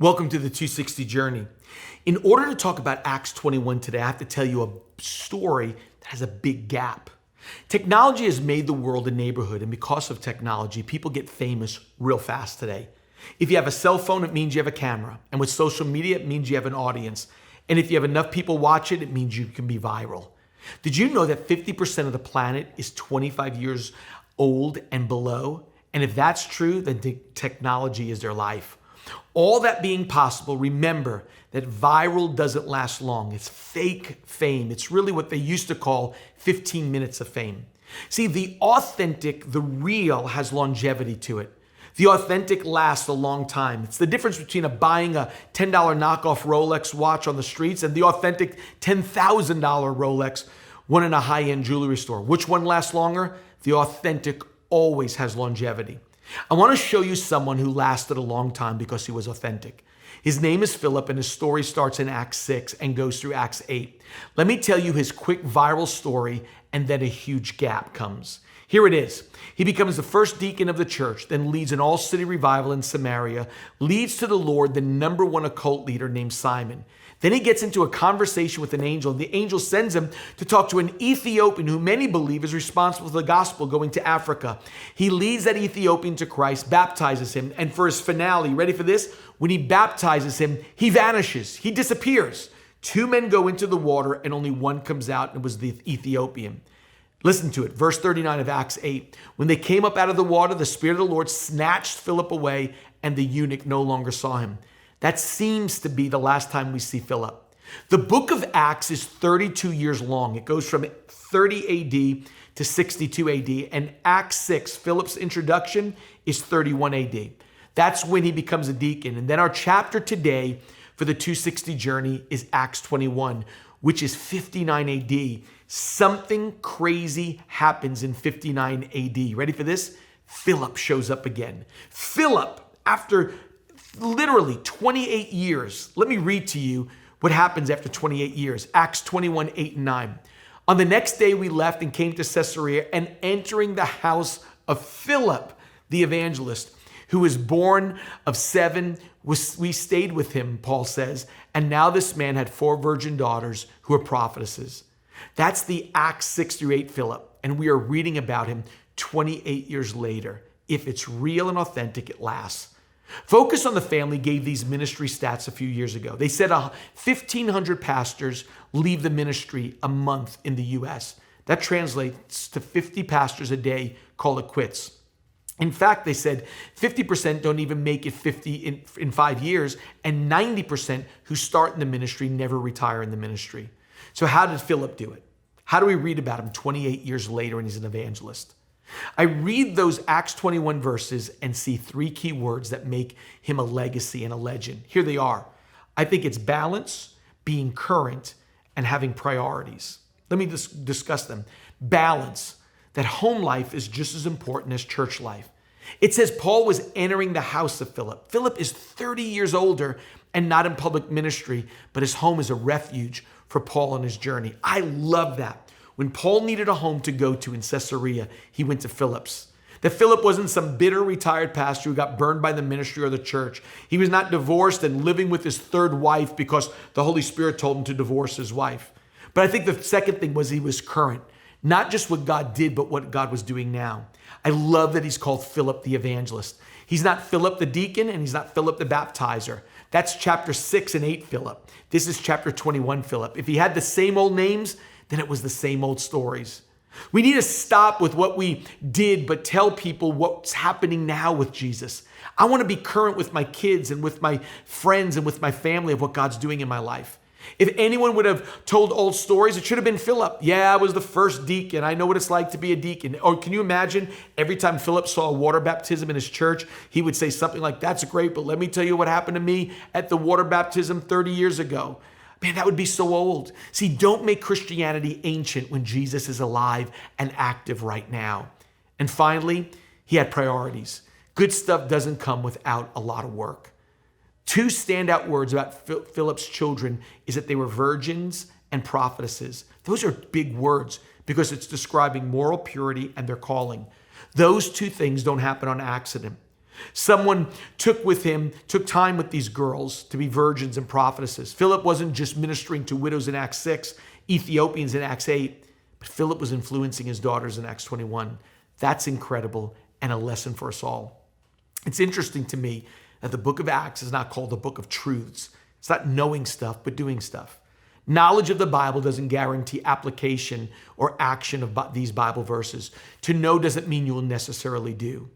Welcome to the 260 Journey. In order to talk about Acts 21 today, I have to tell you a story that has a big gap. Technology has made the world a neighborhood, and because of technology, people get famous real fast today. If you have a cell phone, it means you have a camera. And with social media, it means you have an audience. And if you have enough people watch it, it means you can be viral. Did you know that 50% of the planet is 25 years old and below? And if that's true, then technology is their life. All that being possible, remember that viral doesn't last long. It's fake fame. It's really what they used to call 15 minutes of fame. See, the authentic, the real has longevity to it. The authentic lasts a long time. It's the difference between buying a $10 knockoff Rolex watch on the streets and the authentic $10,000 Rolex, one in a high-end jewelry store. Which one lasts longer? The authentic always has longevity. I want to show you someone who lasted a long time because he was authentic. His name is Philip, and his story starts in Acts 6 and goes through Acts 8. Let me tell you his quick viral story, and then a huge gap comes. Here it is. He becomes the first deacon of the church, then leads an all-city revival in Samaria, leads to the Lord the number one occult leader named Simon. Then he gets into a conversation with an angel, and the angel sends him to talk to an Ethiopian who many believe is responsible for the gospel going to Africa. He leads that Ethiopian to Christ, baptizes him, and for his finale, ready for this? When he baptizes him, he vanishes. He disappears. Two men go into the water, and only one comes out, and it was the Ethiopian. Listen to it, verse 39 of Acts 8. When they came up out of the water, the Spirit of the Lord snatched Philip away, and the eunuch no longer saw him. That seems to be the last time we see Philip. The book of Acts is 32 years long. It goes from 30 AD to 62 AD. And Acts 6, Philip's introduction, is 31 AD. That's when he becomes a deacon. And then our chapter today for the 260 Journey is Acts 21, which is 59 AD. Something crazy happens in 59 AD. Ready for this? Philip shows up again. Philip, after literally 28 years. Let me read to you what happens after 28 years. Acts 21, 8 and 9. On the next day we left and came to Caesarea, and entering the house of Philip, the evangelist, who was born of 7, we stayed with him, Paul says. And now this man had 4 virgin daughters who were prophetesses. That's the Acts 6 through 8 Philip. And we are reading about him 28 years later. If it's real and authentic, it lasts. Focus on the Family gave these ministry stats a few years ago. They said 1,500 pastors leave the ministry a month in the U.S. That translates to 50 pastors a day call it quits. In fact, they said 50% don't even make it 50 in 5 years, and 90% who start in the ministry never retire in the ministry. So how did Philip do it? How do we read about him 28 years later and he's an evangelist? I read those Acts 21 verses and see 3 key words that make him a legacy and a legend. Here they are. I think it's balance, being current, and having priorities. Let me discuss them. Balance, that home life is just as important as church life. It says Paul was entering the house of Philip. Philip is 30 years older and not in public ministry, but his home is a refuge for Paul on his journey. I love that. When Paul needed a home to go to in Caesarea, he went to Philip's. That Philip wasn't some bitter retired pastor who got burned by the ministry or the church. He was not divorced and living with his 3rd wife because the Holy Spirit told him to divorce his wife. But I think the second thing was he was current. Not just what God did, but what God was doing now. I love that he's called Philip the evangelist. He's not Philip the deacon, and he's not Philip the baptizer. That's chapter 6 and 8 Philip. This is chapter 21 Philip. If he had the same old names, then it was the same old stories. We need to stop with what we did, but tell people what's happening now with Jesus. I want to be current with my kids and with my friends and with my family of what God's doing in my life. If anyone would have told old stories, it should have been Philip. Yeah, I was the first deacon. I know what it's like to be a deacon. Or can you imagine every time Philip saw a water baptism in his church, he would say something like, that's great, but let me tell you what happened to me at the water baptism 30 years ago. Man, that would be so old. See, don't make Christianity ancient when Jesus is alive and active right now. And finally, he had priorities. Good stuff doesn't come without a lot of work. 2 standout words about Philip's children is that they were virgins and prophetesses. Those are big words because it's describing moral purity and their calling. Those 2 things don't happen on accident. Someone took time with these girls to be virgins and prophetesses. Philip wasn't just ministering to widows in Acts 6, Ethiopians in Acts 8, but Philip was influencing his daughters in Acts 21. That's incredible and a lesson for us all. It's interesting to me that the book of Acts is not called the book of truths. It's not knowing stuff, but doing stuff. Knowledge of the Bible doesn't guarantee application or action of these Bible verses. To know doesn't mean you will necessarily do.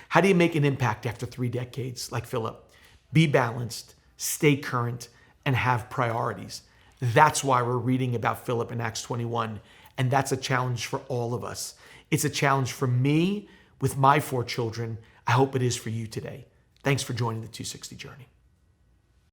How do you make an impact after 3 decades like Philip? Be balanced, stay current, and have priorities. That's why we're reading about Philip in Acts 21. And that's a challenge for all of us. It's a challenge for me with my 4 children. I hope it is for you today. Thanks for joining the 260 Journey.